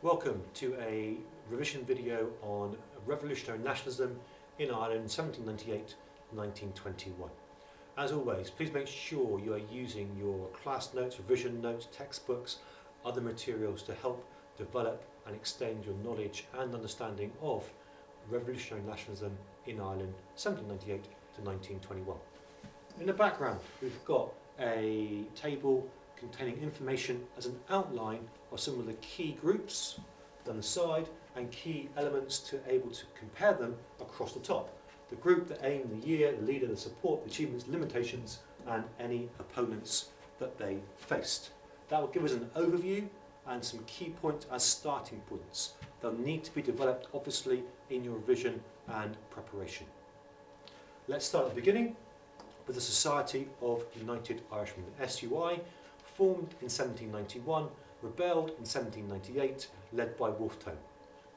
Welcome to a revision video on revolutionary nationalism in Ireland 1798-1921. As always, please make sure you are using your class notes, revision notes, textbooks, other materials to help develop and extend your knowledge and understanding of revolutionary nationalism in Ireland 1798 to 1921. In the background, we've got a table containing information as an outline of some of the key groups down the side and key elements to able to compare them across the top. The group, the aim, the year, the leader, the support, the achievements, limitations, and any opponents that they faced. That will give us an overview and some key points as starting points. They'll need to be developed, obviously, in your revision and preparation. Let's start at the beginning with the Society of United Irishmen, SUI, formed in 1791, rebelled in 1798, led by Wolfe Tone.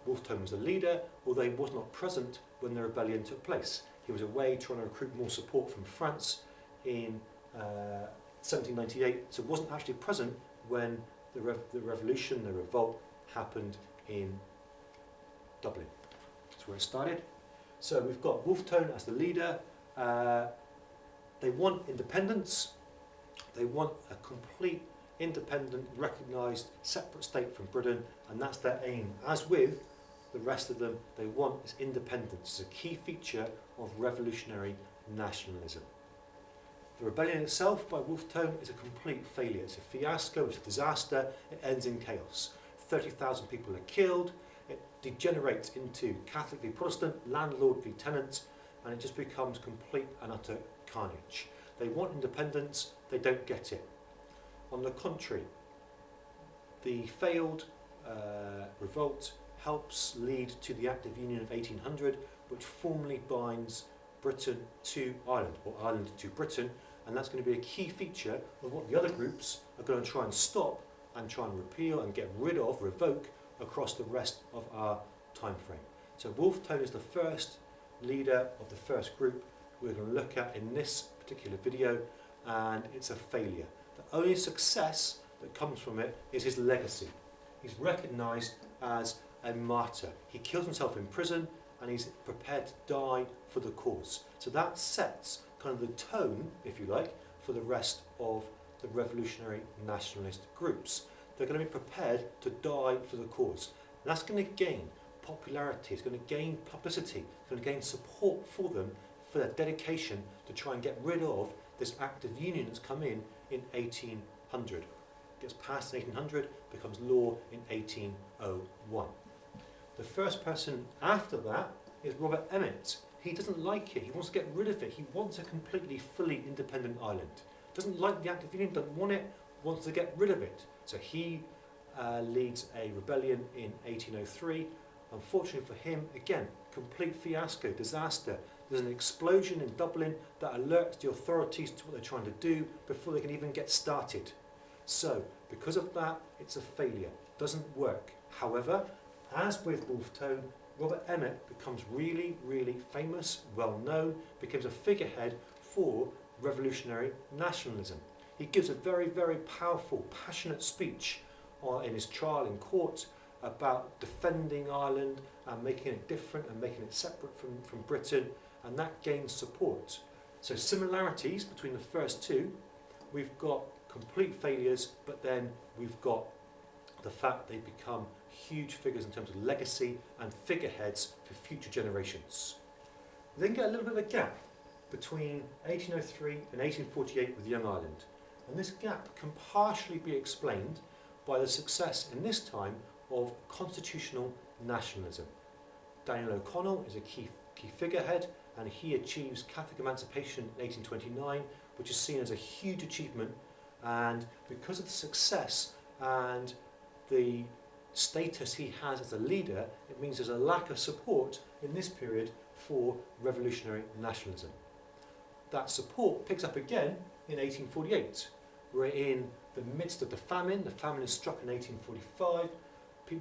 Wolfe Tone was the leader, although he was not present when the rebellion took place. He was away trying to recruit more support from France in 1798, so wasn't actually present when the revolution, the revolt, happened in Dublin. That's where it started. So we've got Wolfe Tone as the leader. They want independence. They want a complete, independent, recognised, separate state from Britain, and that's their aim. As with the rest of them, they want is independence. It's a key feature of revolutionary nationalism. The rebellion itself by Wolfe Tone is a complete failure. It's a fiasco, it's a disaster, it ends in chaos. 30,000 people are killed, it degenerates into Catholic v Protestant, landlord v tenant, and it just becomes complete and utter carnage. They want independence, they don't get it. On the contrary, the failed revolt helps lead to the Act of Union of 1800, which formally binds Britain to Ireland, or Ireland to Britain, and that's going to be a key feature of what the other groups are going to try and stop and try and repeal and get rid of, revoke, across the rest of our time frame. So Wolfe Tone is the first leader of the first group we're going to look at in this particular video, and it's a failure. The only success that comes from it is his legacy. He's recognised as a martyr. He kills himself in prison and he's prepared to die for the cause. So that sets kind of the tone, if you like, for the rest of the revolutionary nationalist groups. They're going to be prepared to die for the cause. And that's going to gain popularity, it's going to gain publicity, it's going to gain support for them for their dedication to try and get rid of this Act of Union that's come in 1800. Gets passed in 1800, becomes law in 1801. The first person after that is Robert Emmet. He doesn't like it, he wants to get rid of it, he wants a completely, fully independent Ireland. Doesn't like the Act of Union, doesn't want it, wants to get rid of it. So he leads a rebellion in 1803. Unfortunately for him, again, complete fiasco, disaster. There's an explosion in Dublin that alerts the authorities to what they're trying to do before they can even get started. So, because of that, it's a failure. Doesn't work. However, as with Wolfe Tone, Robert Emmet becomes really, really famous, well known, becomes a figurehead for revolutionary nationalism. He gives a very, very powerful, passionate speech in his trial in court about defending Ireland and making it different and making it separate from Britain, and that gains support. So similarities between the first two, we've got complete failures, but then we've got the fact they become huge figures in terms of legacy and figureheads for future generations. We then get a little bit of a gap between 1803 and 1848 with Young Ireland, and this gap can partially be explained by the success in this time of constitutional nationalism. Daniel O'Connell is a key figurehead, and he achieves Catholic emancipation in 1829, which is seen as a huge achievement, and because of the success and the status he has as a leader, it means there's a lack of support in this period for revolutionary nationalism. That support picks up again in 1848. We're in the midst of the famine is struck in 1845.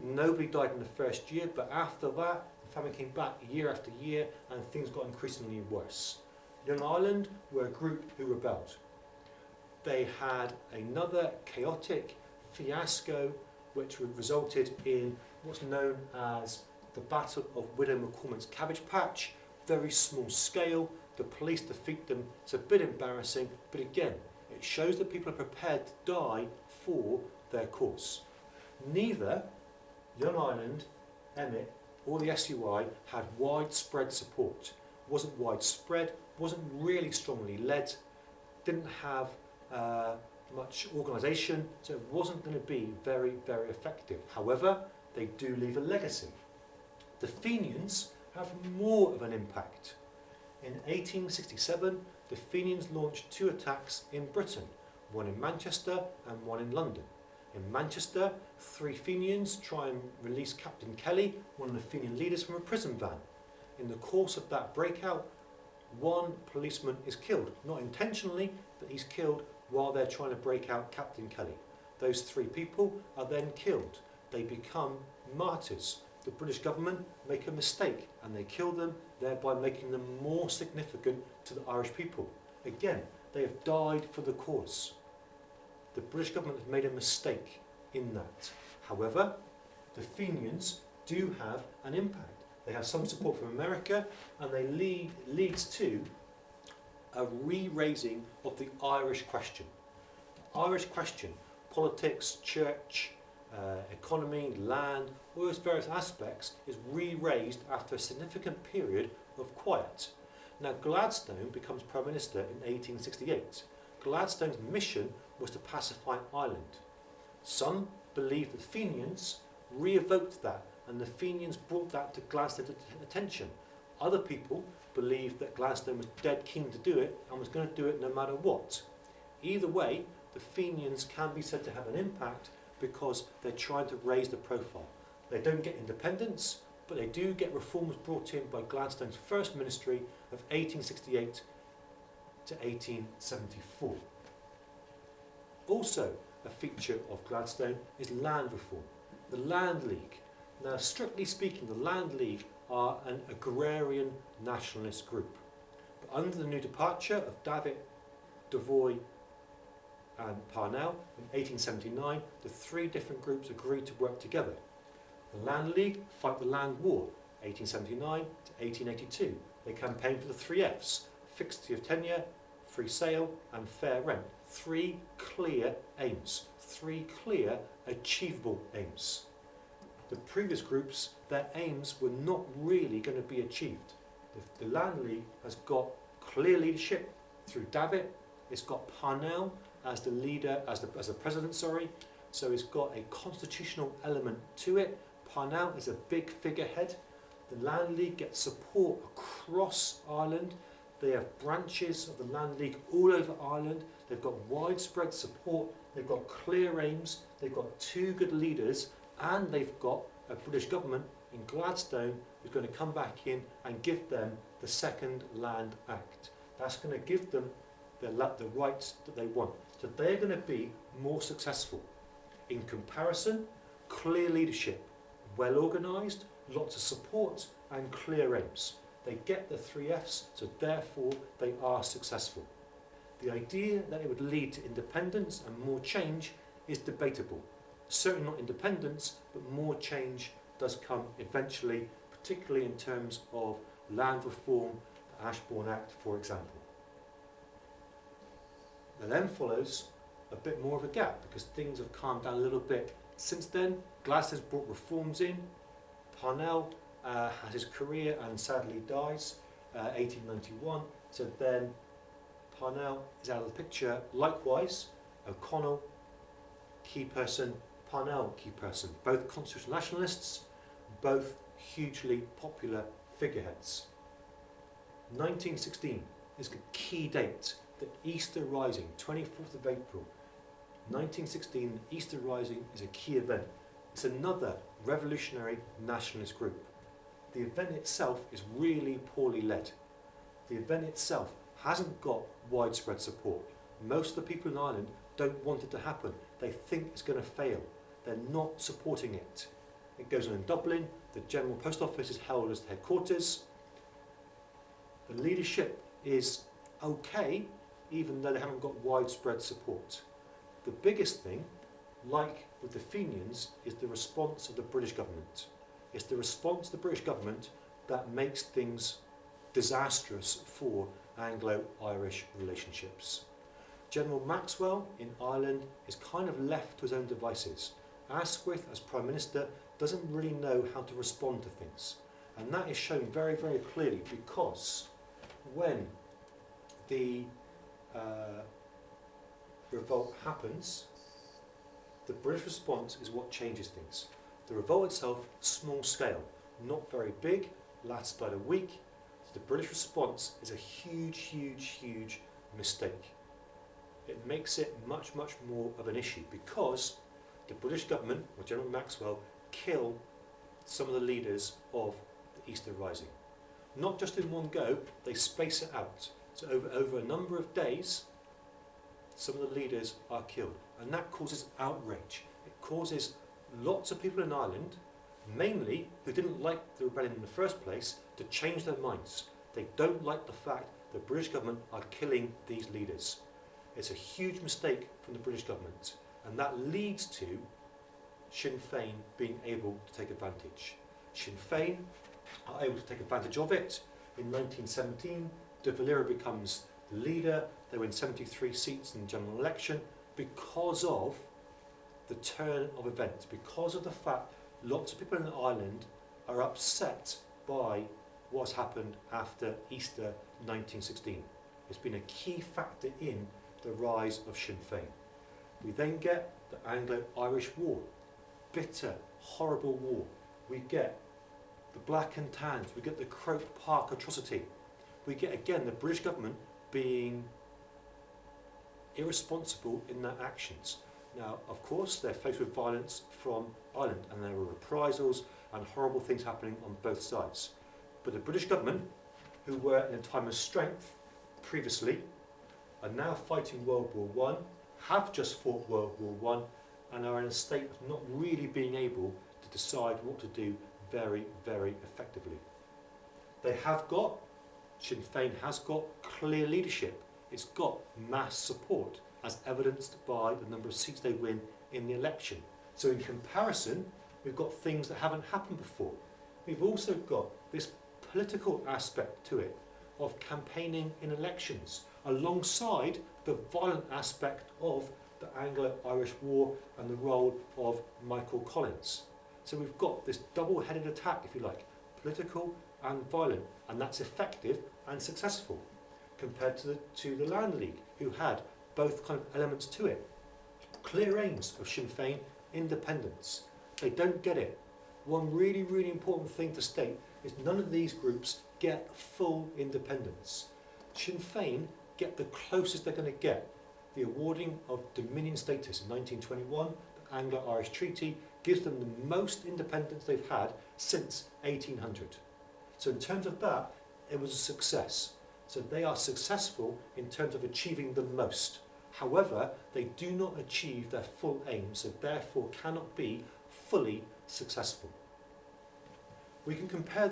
Nobody died in the first year, but after that, the famine came back year after year, and things got increasingly worse. Young Ireland were a group who rebelled. They had another chaotic fiasco which resulted in what's known as the Battle of Widow McCormick's Cabbage Patch. Very small scale. The police defeat them. It's a bit embarrassing, but again, it shows that people are prepared to die for their cause. Neither Young Ireland, Emmett, or the SUI had widespread support. It wasn't widespread, wasn't really strongly led, didn't have much organisation, so it wasn't going to be very, very effective. However, they do leave a legacy. The Fenians have more of an impact. In 1867, the Fenians launched 2 attacks in Britain, one in Manchester and one in London. In Manchester, 3 Fenians try and release Captain Kelly, one of the Fenian leaders, from a prison van. In the course of that breakout, 1 policeman is killed, not intentionally, but he's killed while they're trying to break out Captain Kelly. Those 3 people are then killed. They become martyrs. The British government make a mistake and they kill them, thereby making them more significant to the Irish people. Again, they have died for the cause. The British government has made a mistake in that. However, the Fenians do have an impact. They have some support from America, and they leads to a re-raising of the Irish question. The Irish question, politics, church, economy, land, all those various aspects, is re-raised after a significant period of quiet. Now, Gladstone becomes Prime Minister in 1868. Gladstone's mission was to pacify Ireland. Some believe the Fenians re-evoked that, and the Fenians brought that to Gladstone's attention. Other people believe that Gladstone was dead keen to do it and was going to do it no matter what. Either way, the Fenians can be said to have an impact because they're trying to raise the profile. They don't get independence, but they do get reforms brought in by Gladstone's first ministry of 1868 to 1874. Also a feature of Gladstone is land reform. The Land League. Now, strictly speaking, the Land League are an agrarian nationalist group. But under the new departure of Davitt, Devoy and Parnell in 1879, the 3 different groups agreed to work together. The Land League fight the Land War, 1879 to 1882. They campaign for the 3 Fs, fixity of tenure, free sale and fair rent. 3 clear aims, 3 clear achievable aims. The previous groups, their aims were not really going to be achieved. The Land League has got clear leadership through Davitt. It's got Parnell as the leader, as the president, sorry. So it's got a constitutional element to it. Parnell is a big figurehead. The Land League gets support across Ireland. They have branches of the Land League all over Ireland. They've got widespread support. They've got clear aims. They've got 2 good leaders, and they've got a British government in Gladstone who's going to come back in and give them the Second Land Act. That's going to give them the rights that they want. So they're going to be more successful. In comparison, clear leadership, well organised, lots of support and clear aims. They get the 3 Fs, so therefore they are successful. The idea that it would lead to independence and more change is debatable. Certainly not independence, but more change does come eventually, particularly in terms of land reform, the Ashbourne Act, for example. There then follows a bit more of a gap because things have calmed down a little bit since then. Gladstone's brought reforms in. Parnell has his career and sadly dies, 1891. So then Parnell is out of the picture. Likewise, O'Connell, key person, Parnell, key person. Both constitutional nationalists, both hugely popular figureheads. 1916 is a key date. The Easter Rising, 24th of April. 1916, the Easter Rising is a key event. It's another revolutionary nationalist group. The event itself is really poorly led. The event itself hasn't got widespread support. Most of the people in Ireland don't want it to happen. They think it's going to fail. They're not supporting it. It goes on in Dublin. The General Post Office is held as the headquarters. The leadership is okay, even though they haven't got widespread support. The biggest thing like with the Fenians, is the response of the British government. It's the response of the British government that makes things disastrous for Anglo-Irish relationships. General Maxwell in Ireland is kind of left to his own devices. Asquith, as Prime Minister, doesn't really know how to respond to things. And that is shown very, very clearly because when the revolt happens, the British response is what changes things. The revolt itself, small scale, not very big, lasts about a week. So the British response is a huge, huge, huge mistake. It makes it much, much more of an issue because the British government, or General Maxwell, kill some of the leaders of the Easter Rising. Not just in one go, they space it out. So over a number of days, some of the leaders are killed. And that causes outrage. It causes lots of people in Ireland, mainly who didn't like the rebellion in the first place, to change their minds. They don't like the fact the British government are killing these leaders. It's a huge mistake from the British government, and that leads to Sinn Féin being able to take advantage. Sinn Féin are able to take advantage of it. In 1917, de Valera becomes the leader. They win 73 seats in the general election because of the turn of events, because of the fact lots of people in Ireland are upset by what's happened after Easter 1916. It's been a key factor in the rise of Sinn Féin. We then get the Anglo-Irish War, bitter, horrible war. We get the Black and Tans, we get the Croke Park atrocity. We get again the British government being irresponsible in their actions. Now, of course, they're faced with violence from Ireland and there were reprisals and horrible things happening on both sides. But the British government, who were in a time of strength previously, are now fighting World War I, have just fought World War I, and are in a state of not really being able to decide what to do very, very effectively. They have got, Sinn Féin has got clear leadership. It's got mass support, as evidenced by the number of seats they win in the election. So in comparison, we've got things that haven't happened before. We've also got this political aspect to it, of campaigning in elections, alongside the violent aspect of the Anglo-Irish War and the role of Michael Collins. So we've got this double-headed attack, if you like, political and violent, and that's effective and successful, compared to the Land League, who had both kind of elements to it. Clear aims of Sinn Féin, independence. They don't get it. One really, really important thing to state is none of these groups get full independence. Sinn Féin get the closest they're going to get. The awarding of Dominion status in 1921, the Anglo-Irish Treaty, gives them the most independence they've had since 1800. So in terms of that, it was a success. So they are successful in terms of achieving the most. However, they do not achieve their full aim, so therefore cannot be fully successful. We can compare